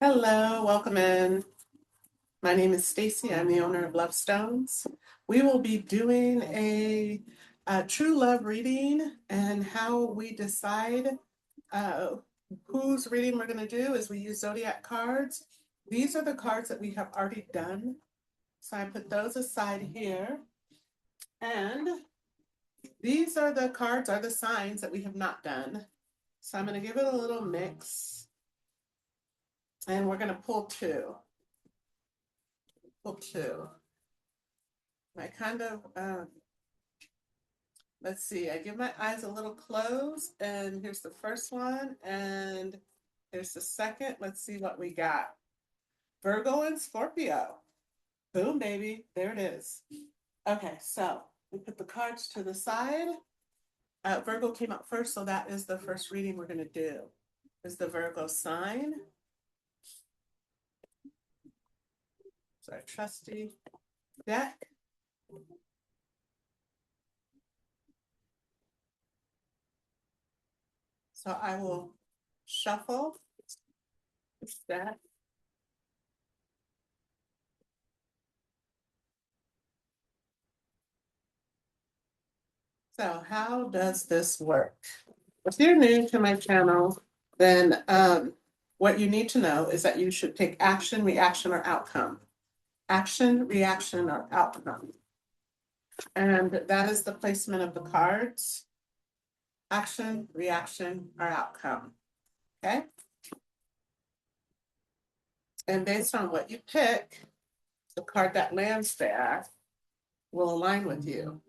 Hello, welcome in. My name is Stacy. I'm the owner of Love Stones. We will be doing a true love reading, and how we decide uh, whose reading we're going to do is we use Zodiac cards. These are the cards that we have already done. So I put those aside here. And these are the cards, are the signs that we have not done. So I'm going to give it a little mix. And we're going to pull two. Pull two. I kind of, let's see, I give my eyes a little close, and here's the first one, and here's the second. Let's see what we got. Virgo and Scorpio. Boom, baby. There it is. Okay, so we put the cards to the side. Virgo came up first, so that is the first reading we're going to do. Is the Virgo sign. It's our trusty deck. So I will shuffle this deck. So how does this work? If you're new to my channel, then what you need to know is that you should pick action, reaction, or outcome. Action, reaction, or outcome. And that is the placement of the cards. Action, reaction, or outcome. Okay? And based on what you pick, the card that lands there will align with you.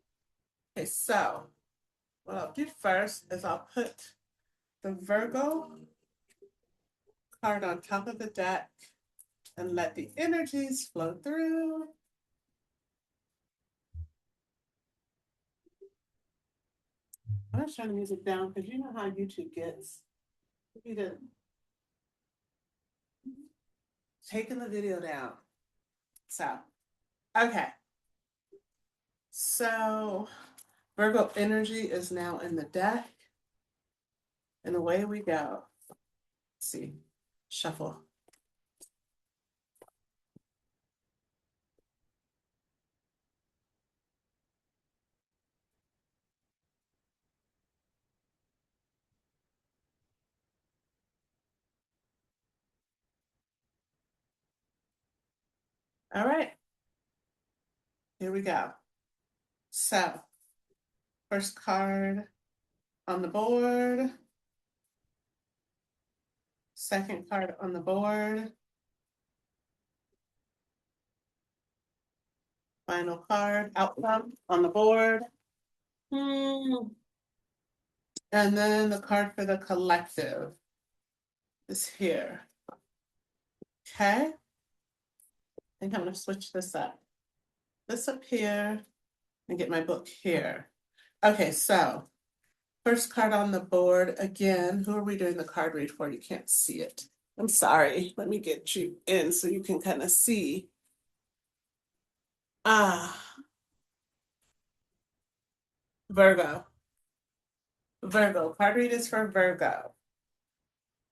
Okay, so what I'll do first is I'll put the Virgo card on top of the deck and let the energies flow through. I'm not turning the music down because you know how YouTube gets. You need to taking the video down. So, okay. So, Virgo energy is now in the deck. And away we go. Let's see, shuffle. All right. Here we go. So, first card on the board. Second card on the board. Final card, outcome on the board. And then the card for the collective is here. Okay. I think I'm going to switch this up. This up here and get my book here. Okay, so first card on the board. Again, who are we doing the card read for? You can't see it. I'm sorry. Let me get you in so you can kind of see. Virgo. Virgo. Card read is for Virgo.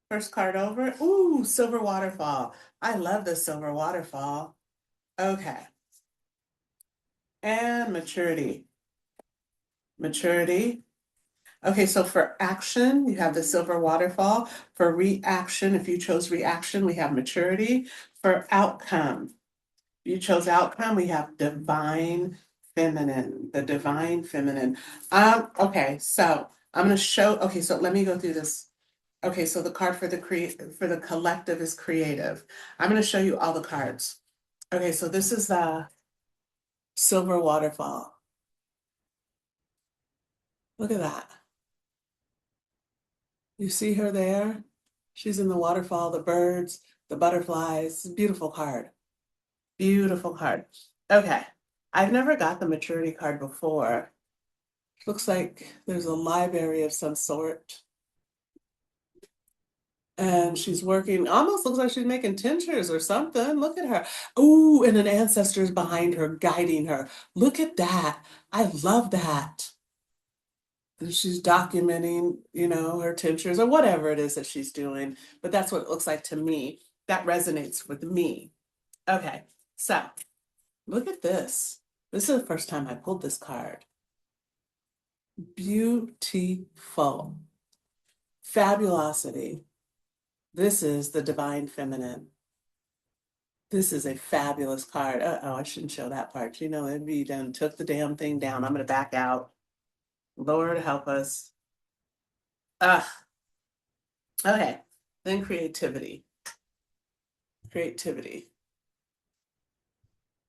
First card over. Ooh, silver waterfall. I love the silver waterfall. Okay. And maturity. Maturity. Okay, so for action, you have the silver waterfall. For reaction, if you chose reaction, we have maturity. For outcome, you chose outcome, we have divine feminine, the divine feminine. Okay, so I'm gonna show, okay, so let me go through this. Okay, so the card for the collective is creative. I'm gonna show you all the cards. Okay, so this is the silver waterfall. Look at that. You see her there? She's in the waterfall, the birds, the butterflies. Beautiful card. Beautiful card. Okay. I've never got the maturity card before. Looks like there's a library of some sort. And she's working, almost looks like she's making tinctures or something. Look at her. Ooh, and an ancestor's behind her, guiding her. Look at that. I love that. And she's documenting, her tinctures or whatever it is that she's doing. But that's what it looks like to me. that resonates with me. Okay, so look at this. This is the first time I pulled this card. Beautiful. Fabulosity. This is the divine feminine. This is a fabulous card. Uh-oh, I shouldn't show that part. You know, envy done took the damn thing down. I'm going to back out. Lord help us. Ugh. Okay. Then creativity. Creativity.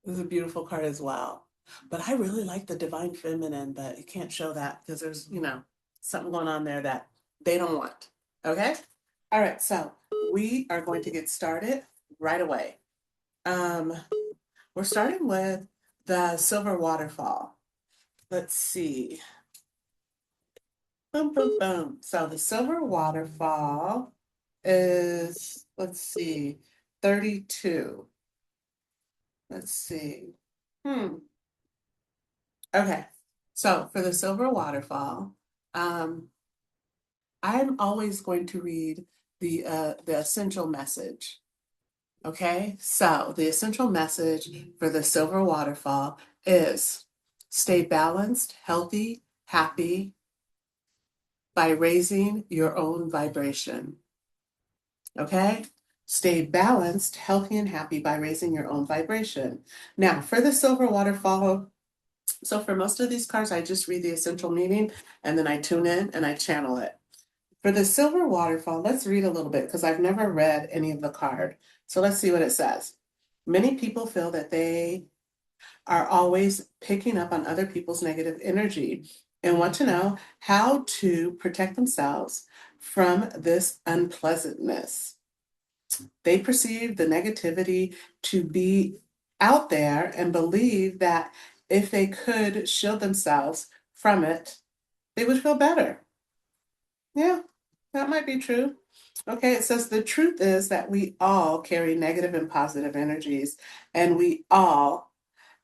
This is a beautiful card as well. But I really like the divine feminine, but you can't show that because there's, something going on there that they don't want. Okay? All right, so we are going to get started right away. We're starting with the silver waterfall. Let's see. Boom, boom, boom. So the silver waterfall is, let's see, 32. Let's see. Okay. So for the silver waterfall, um, I'm always going to read the essential message. Okay, so the essential message for the silver waterfall is stay balanced, healthy, happy by raising your own vibration. Okay, stay balanced, healthy, and happy by raising your own vibration. Now, for the silver waterfall, so for most of these cards, I just read the essential meaning and then I tune in and I channel it. For the silver waterfall, let's read a little bit because I've never read any of the card. So let's see what it says. Many people feel that they are always picking up on other people's negative energy and want to know how to protect themselves from this unpleasantness. They perceive the negativity to be out there and believe that if they could shield themselves from it, they would feel better. Yeah, that might be true. Okay, it says the truth is that we all carry negative and positive energies, and we all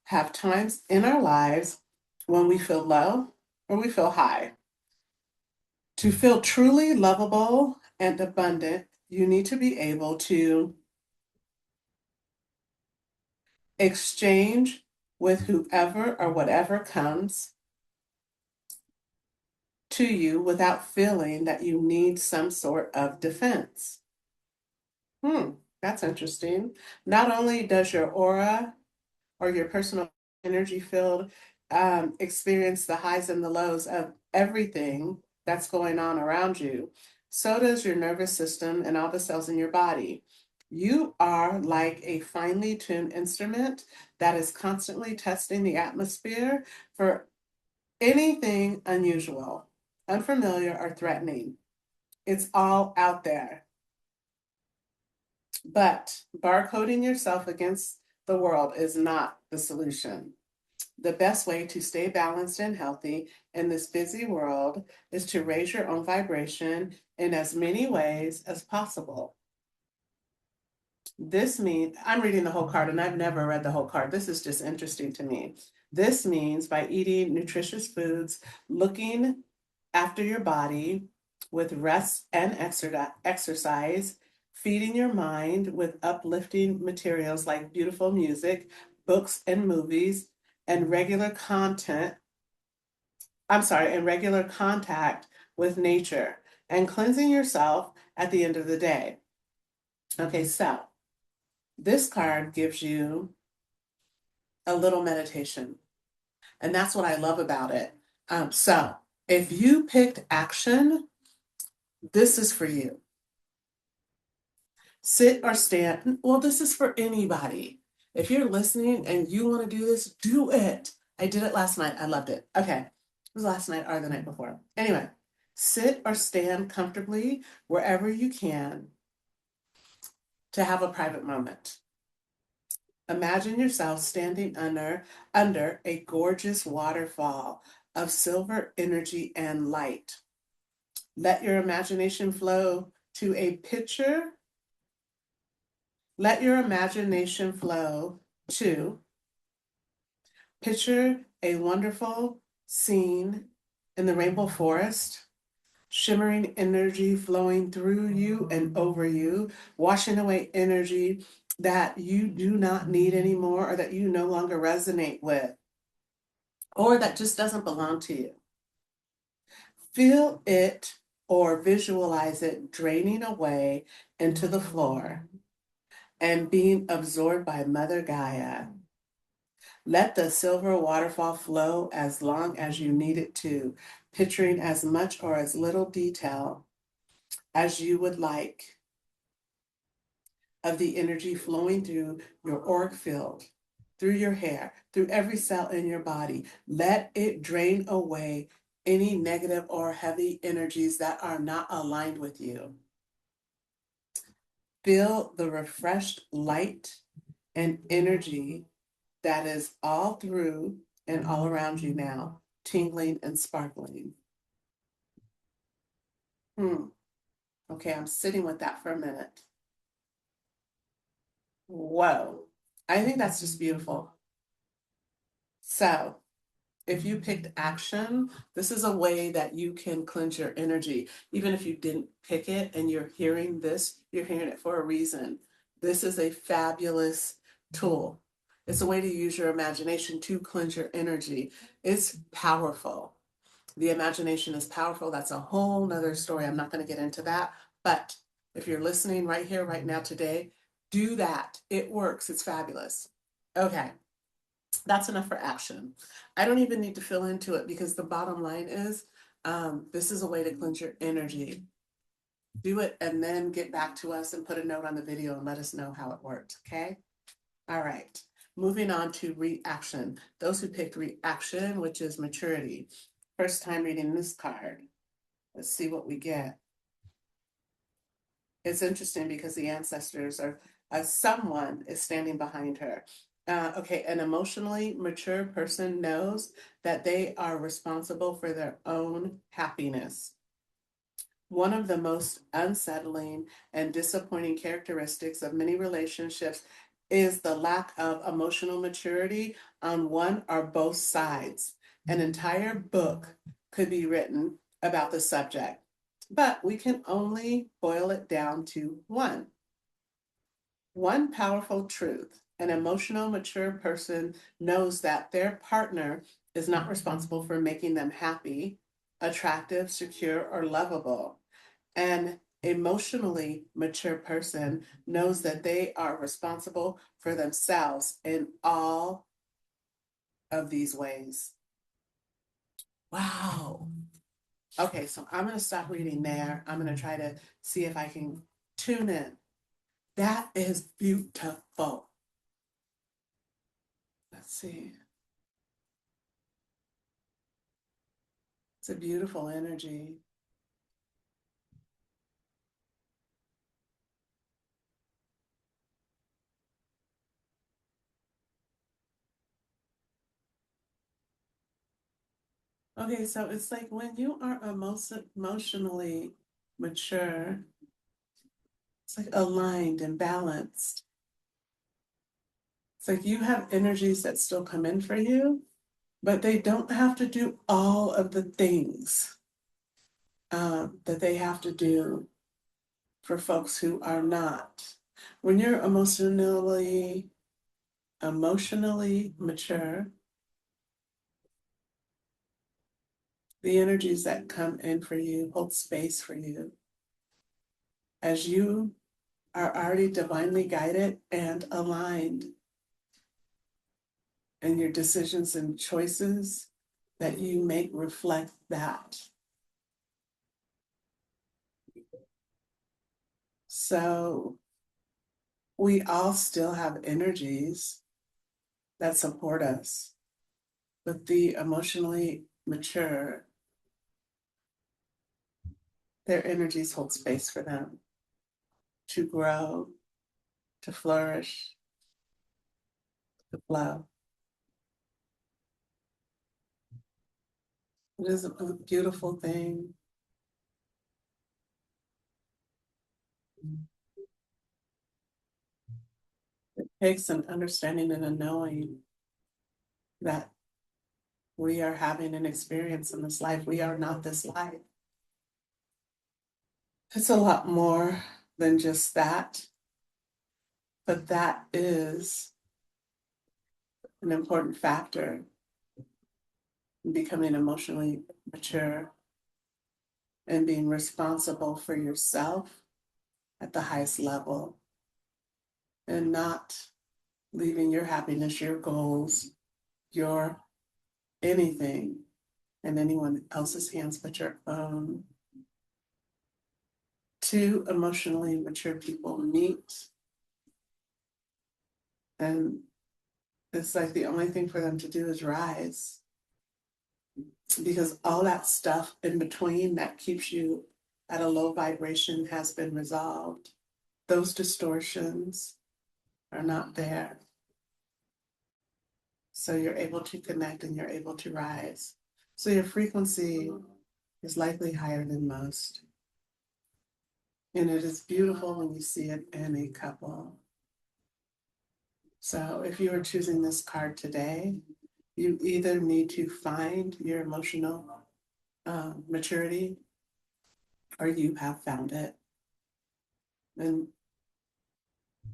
have times in our lives when we feel low or we feel high. To feel truly lovable and abundant, you need to be able to exchange with whoever or whatever comes to you without feeling that you need some sort of defense. That's interesting. Not only does your aura or your personal energy field experience the highs and the lows of everything that's going on around you, so does your nervous system and all the cells in your body. You are like a finely tuned instrument that is constantly testing the atmosphere for anything unusual, unfamiliar, or threatening. It's all out there. But barcoding yourself against the world is not the solution. The best way to stay balanced and healthy in this busy world is to raise your own vibration in as many ways as possible. This means, I'm reading the whole card and I've never read the whole card. This is just interesting to me. This means by eating nutritious foods, looking after your body with rest and exercise, feeding your mind with uplifting materials like beautiful music, books, and movies, and regular contact with nature, and cleansing yourself at the end of the day. Okay, so this card gives you a little meditation, and that's what I love about it. So if you picked action, this is for you. Sit or stand. Well, this is for anybody. If you're listening and you want to do this, do it. I did it last night. I loved it. Okay. It was last night or the night before. Anyway, sit or stand comfortably wherever you can to have a private moment. Imagine yourself standing under a gorgeous waterfall of silver energy and light. Let your imagination flow to a picture. Let your imagination flow to picture a wonderful scene in the rainbow forest shimmering energy flowing through you and over you, washing away energy that you do not need anymore or that you no longer resonate with or that just doesn't belong to you. Feel it or visualize it draining away into the floor and being absorbed by Mother Gaia. Let the silver waterfall flow as long as you need it to, picturing as much or as little detail as you would like of the energy flowing through your auric field, through your hair, through every cell in your body. Let it drain away any negative or heavy energies that are not aligned with you. Feel the refreshed light and energy that is all through and all around you now, tingling and sparkling. Okay, I'm sitting with that for a minute. Whoa, I think that's just beautiful. So, if you picked action, this is a way that you can cleanse your energy. Even if you didn't pick it and you're hearing this, you're hearing it for a reason. This is a fabulous tool. It's a way to use your imagination to cleanse your energy. It's powerful. The imagination is powerful. That's a whole nother story. I'm not going to get into that. But if you're listening right here, right now, today, do that. It works. It's fabulous. Okay. That's enough for action. I don't even need to fill into it because the bottom line is this is a way to cleanse your energy. Do it and then get back to us and put a note on the video and let us know how it worked. Okay. All right. Moving on to reaction. Those who picked reaction, which is maturity. First time reading this card. Let's see what we get. It's interesting because the ancestors are, someone is standing behind her. Okay, an emotionally mature person knows that they are responsible for their own happiness. One of the most unsettling and disappointing characteristics of many relationships is the lack of emotional maturity on one or both sides. An entire book could be written about the subject, but we can only boil it down to one. One powerful truth: an emotional, mature person knows that their partner is not responsible for making them happy, attractive, secure, or lovable. An emotionally mature person knows that they are responsible for themselves in all of these ways. Wow. Okay, so I'm going to stop reading there. I'm going to try to see if I can tune in. That is beautiful. Let's see. It's a beautiful energy. Okay, so it's like when you are emotionally mature, it's like aligned and balanced. It's like you have energies that still come in for you, but they don't have to do all of the things that they have to do for folks who are not. When you're emotionally mature, the energies that come in for you hold space for you as you are already divinely guided and aligned, and your decisions and choices that you make reflect that. So we all still have energies that support us, but the emotionally mature, their energies hold space for them to grow, to flourish, to flow. It is a beautiful thing. It takes an understanding and a knowing that we are having an experience in this life. We are not this life. It's a lot more than just that, but that is an important factor in becoming emotionally mature and being responsible for yourself at the highest level and not leaving your happiness, your goals, your anything in anyone else's hands but your own. Two emotionally mature people meet, and it's like the only thing for them to do is rise, because all that stuff in between that keeps you at a low vibration has been resolved. Those distortions are not there. So you're able to connect and you're able to rise. So your frequency is likely higher than most. And it is beautiful when you see it in a couple. So if you are choosing this card today, you either need to find your emotional maturity or you have found it. And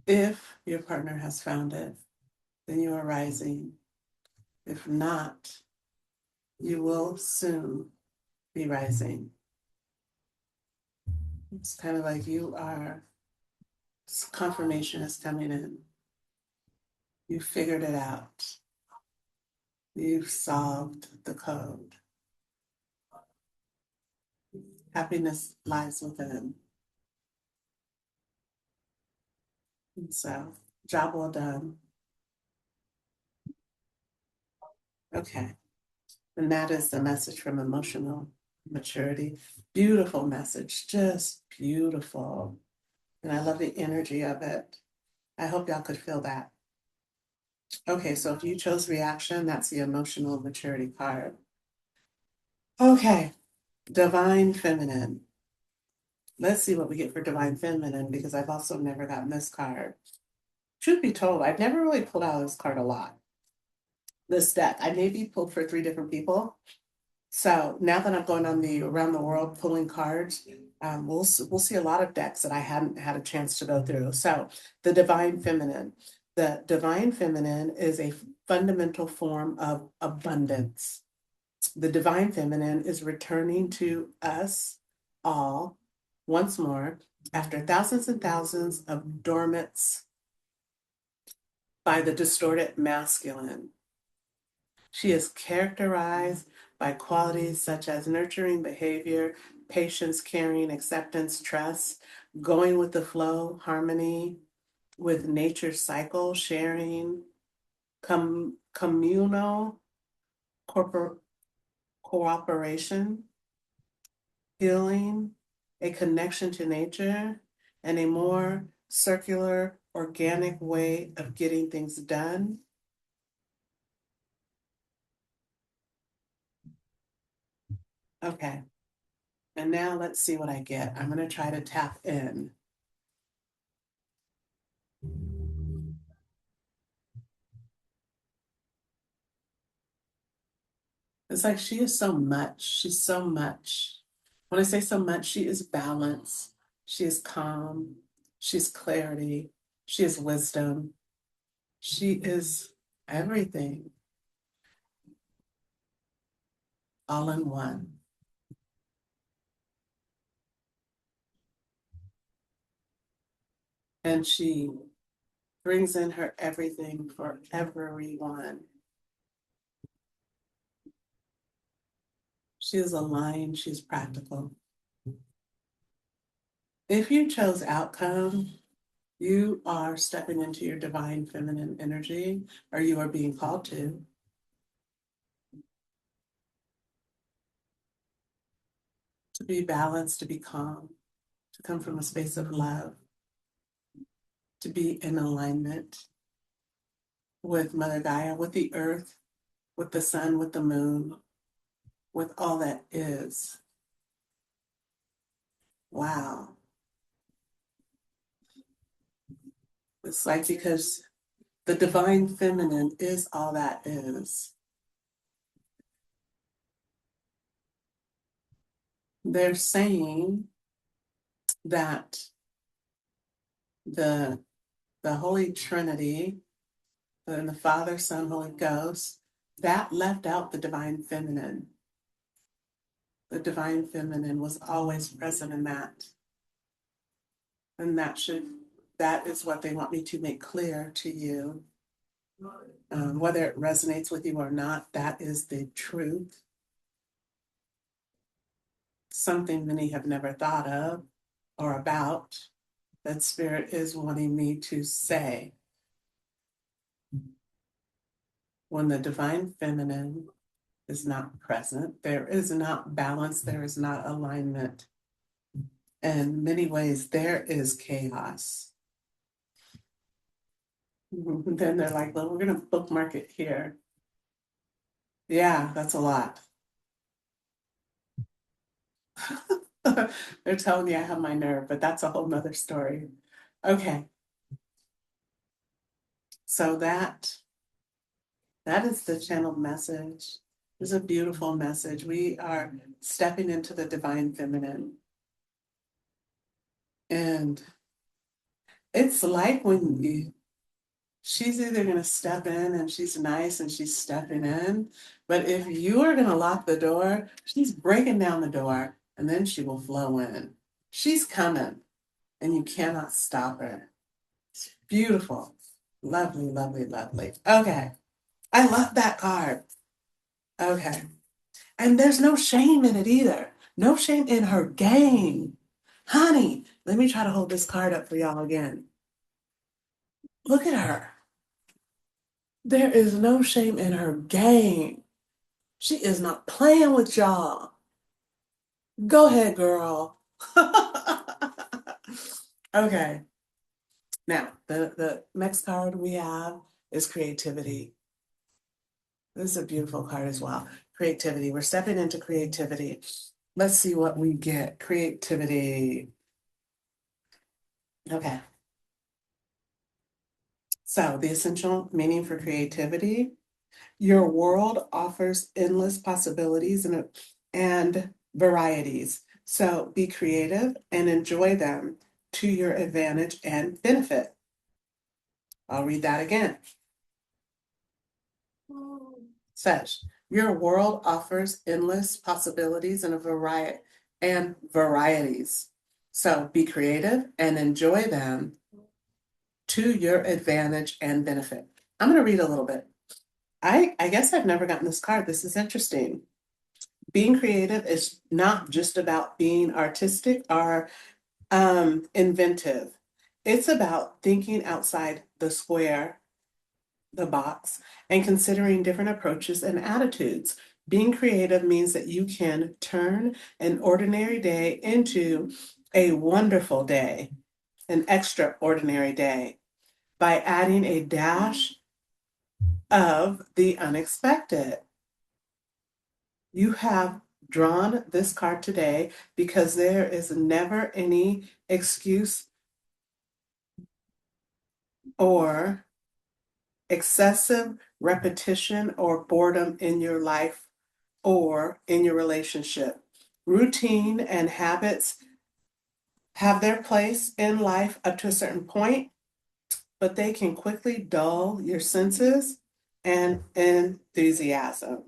if your partner has found it, then you are rising. If not, you will soon be rising. It's kind of like you are, confirmation is coming in. You figured it out. You've solved the code. Happiness lies within. And so, job well done. Okay. And that is the message from emotional maturity. Beautiful message, just beautiful. And I love the energy of it. I hope y'all could feel that. Okay, so if you chose reaction, that's the emotional maturity card. Okay, divine feminine. Let's see what we get for divine feminine, because I've also never gotten this card. Truth be told, I've never really pulled out this card a lot. This deck, I maybe pulled for 3 different people. So now that I'm going on the around the world pulling cards, we'll see a lot of decks that I hadn't had a chance to go through. So the divine feminine. The divine feminine is a fundamental form of abundance. The divine feminine is returning to us all once more after thousands and thousands of dormants by the distorted masculine. She is characterized by qualities such as nurturing behavior, patience, caring, acceptance, trust, going with the flow, harmony with nature's cycle, sharing, communal cooperation, healing, a connection to nature, and a more circular, organic way of getting things done. Okay, and now let's see what I get. I'm going to try to tap in. It's like she is so much. She's so much. When I say so much, she is balance. She is calm. She's clarity. She is wisdom. She is everything all in one. And she brings in her everything for everyone. She is aligned. She's practical. If you chose outcome, you are stepping into your divine feminine energy, or you are being called to be balanced, to be calm, to come from a space of love, to be in alignment with Mother Gaia, with the earth, with the sun, with the moon, with all that is. Wow. It's like, because the divine feminine is all that is. They're saying that the Holy Trinity, the Father, Son, Holy Ghost, that left out the divine feminine. The divine feminine was always present in that. And that is what they want me to make clear to you. Whether it resonates with you or not, that is the truth. Something many have never thought of or about, that Spirit is wanting me to say. When the divine feminine is not present, there is not balance, there is not alignment. In many ways, there is chaos. Then they're like, well, we're going to bookmark it here. Yeah, that's a lot. They're telling me I have my nerve, but that's a whole nother story. Okay. So that is the channeled message. It's a beautiful message. We are stepping into the divine feminine. And it's like she's either going to step in and she's nice and she's stepping in, but if you are going to lock the door, she's breaking down the door and then she will flow in. She's coming and you cannot stop her. It's beautiful. Lovely, lovely, lovely. Okay. I love that card. Okay. And there's no shame in it either. No shame in her game. Honey, let me try to hold this card up for y'all again. Look at her. There is no shame in her game. She is not playing with y'all. Go ahead, girl. Okay. Now, the next card we have is creativity. This is a beautiful card as well. Creativity. We're stepping into creativity. Let's see what we get. Creativity. Okay. So, the essential meaning for creativity: your world offers endless possibilities and varieties. So, be creative and enjoy them to your advantage and benefit. I'll read that again. Says, your world offers endless possibilities and varieties. So, be creative and enjoy them to your advantage and benefit. I'm going to read a little bit. I guess I've never gotten this card. This is interesting. Being creative is not just about being artistic or inventive. It's about thinking outside the square, the box, and considering different approaches and attitudes. Being creative means that you can turn an ordinary day into a wonderful day, an extraordinary day, by adding a dash of the unexpected. You have drawn this card today because there is never any excuse or excessive repetition or boredom in your life or in your relationship. Routine and habits have their place in life up to a certain point, but they can quickly dull your senses and enthusiasm.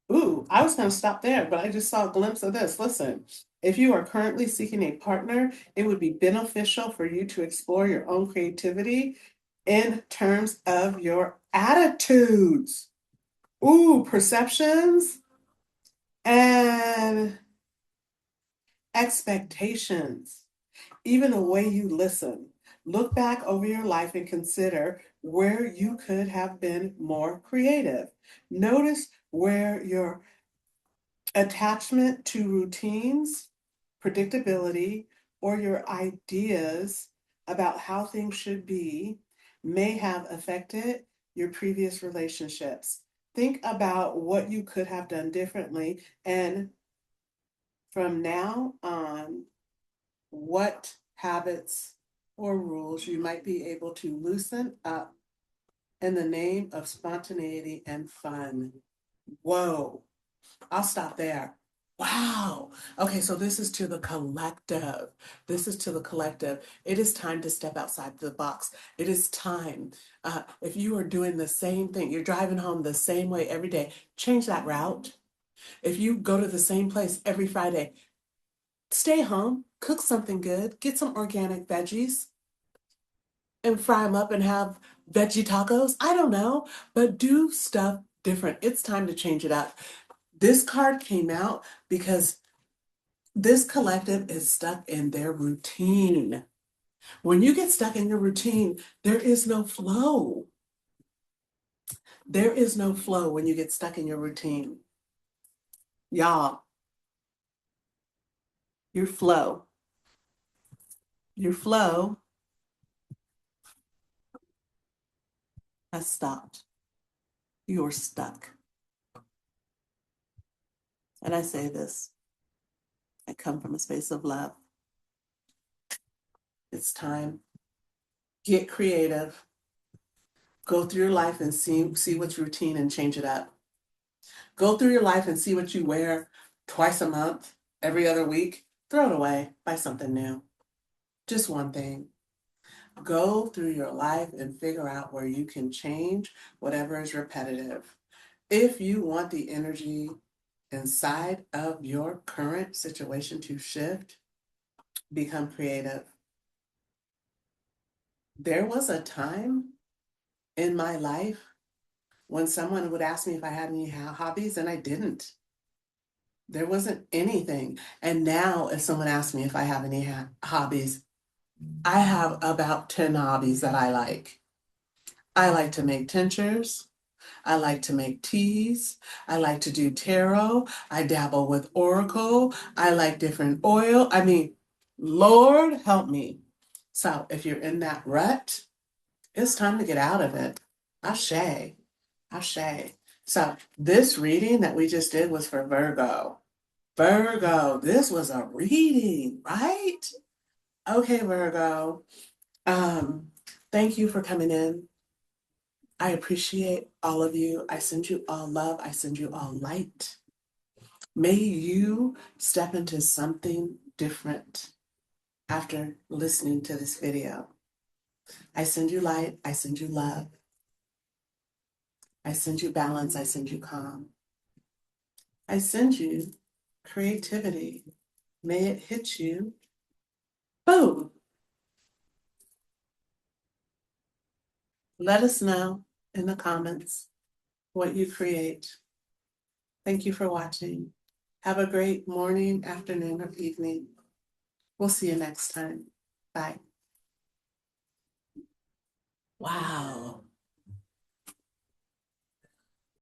Ooh, I was going to stop there, but I just saw a glimpse of this. Listen, if you are currently seeking a partner, it would be beneficial for you to explore your own creativity in terms of your attitudes. Ooh, perceptions and expectations, even the way you listen. Look back over your life and consider where you could have been more creative. Notice where your attachment to routines, predictability, or your ideas about how things should be may have affected your previous relationships. Think about what you could have done differently, and from now on, what habits or rules you might be able to loosen up in the name of spontaneity and fun. Whoa, I'll stop there. Wow. Okay, so this is to the collective. This is to the collective. It is time to step outside the box. It is time. If you are doing the same thing, you're driving home the same way every day, change that route. If you go to the same place every Friday, stay home, cook something good, get some organic veggies, and fry them up and have veggie tacos. I don't know, but do stuff different. It's time to change it up. This card came out because this collective is stuck in their routine. When you get stuck in your routine, there is no flow. There is no flow when you get stuck in your routine. Y'all, your flow, your flow has stopped. You're stuck. And I say this, I come from a space of love. It's time. Get creative. Go through your life and see what's routine and change it up. Go through your life and see what you wear twice a month, every other week. Throw it away. Buy something new. Just one thing. Go through your life and figure out where you can change whatever is repetitive. If you want the energy inside of your current situation to shift, become creative. There was a time in my life when someone would ask me if I had any hobbies, and I didn't. There wasn't anything. And now, if someone asks me if I have any hobbies, I have about 10 hobbies that I like. I like to make tinctures. I like to make teas. I like to do tarot. I dabble with oracle. I like different oil. I mean, Lord help me. So if you're in that rut, it's time to get out of it. Ashe. Ashe. So this reading that we just did was for Virgo. Virgo, this was a reading, right? Okay, Virgo. Um, Thank you for coming in. I appreciate all of you. I send you all love. I send you all light. May you step into something different after listening to this video. I send you light. I send you love. I send you balance. I send you calm. I send you creativity. May it hit you. Boom. Let us know in the comments what you create. Thank you for watching. Have a great morning, afternoon, or evening. We'll see you next time. Bye. Wow.